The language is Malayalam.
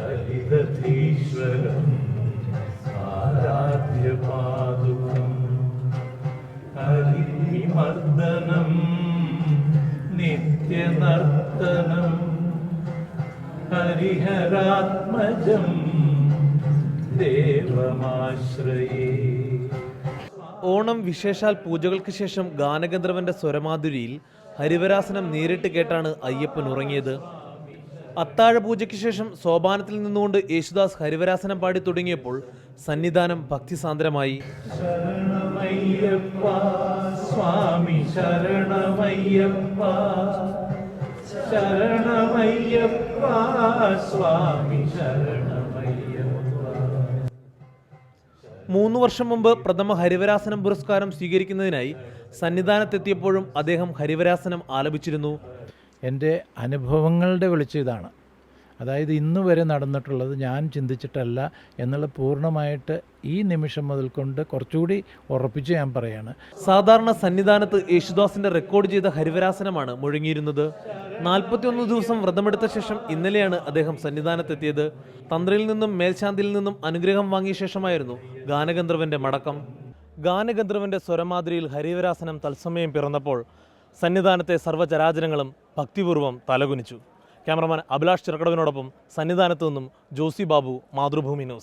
ഹരിതീശ്വരം ആരാധ്യപാദുകം ഹരിമർദ്ദനം നിത്യനർത്തനം ഹരിഹരാത്മജം ദേവമാശ്രയേ. ഓണം വിശേഷാൽ പൂജകൾക്ക് ശേഷം ഗാനഗന്ധർവന്റെ സ്വരമാധുരിയിൽ ഹരിവരാസനം നേരിട്ട് കേട്ടാണ് അയ്യപ്പൻ ഉറങ്ങിയത്. അത്താഴ പൂജയ്ക്ക് ശേഷം സോപാനത്തിൽ നിന്നുകൊണ്ട് യേശുദാസ് ഹരിവരാസനം പാടി തുടങ്ങിയപ്പോൾ സന്നിധാനം ഭക്തിസാന്ദ്രമായി. ശരണമയ്യപ്പ സ്വാമി ശരണമയ്യപ്പ ശരണമയ്യപ്പ സ്വാമി ശരണമയ്യപ്പ. 3 വർഷം മുമ്പ് പ്രഥമ ഹരിവരാസനം പുരസ്കാരം സ്വീകരിക്കുന്നതിനായി സന്നിധാനത്തെത്തിയപ്പോഴും അദ്ദേഹം ഹരിവരാസനം ആലപിച്ചിരുന്നു. എൻ്റെ അനുഭവങ്ങളുടെ വെളിച്ചം ഇതാണ്. അതായത് ഇന്ന് വരെ നടന്നിട്ടുള്ളത് ഞാൻ ചിന്തിച്ചിട്ടല്ല എന്നുള്ള പൂർണ്ണമായിട്ട് ഈ നിമിഷം മുതൽ കൊണ്ട് കുറച്ചുകൂടി ഉറപ്പിച്ച് ഞാൻ പറയാണ്. സാധാരണ സന്നിധാനത്ത് യേശുദാസിന്റെ റെക്കോർഡ് ചെയ്ത ഹരിവരാസനമാണ് മുഴങ്ങിയിരുന്നത്. 41 ദിവസം വ്രതമെടുത്ത ശേഷം ഇന്നലെയാണ് അദ്ദേഹം സന്നിധാനത്തെത്തിയത്. തന്ത്രിയിൽ നിന്നും മേൽശാന്തിയിൽ നിന്നും അനുഗ്രഹം വാങ്ങിയ ശേഷമായിരുന്നു ഗാനഗന്ധർവന്റെ മടക്കം. ഗാനഗന്ധർവന്റെ സ്വരമാതിരിയിൽ ഹരിവരാസനം തത്സമയം പിറന്നപ്പോൾ സന്നിധാനത്തെ സർവ്വചരാചരങ്ങളും ഭക്തിപൂർവ്വം തലകുനിച്ചു. ക്യാമറമാൻ അഭിലാഷ് ചിറക്കടവിനോടൊപ്പം സന്നിധാനത്തു നിന്നും ജോസി ബാബു, മാതൃഭൂമി ന്യൂസ്.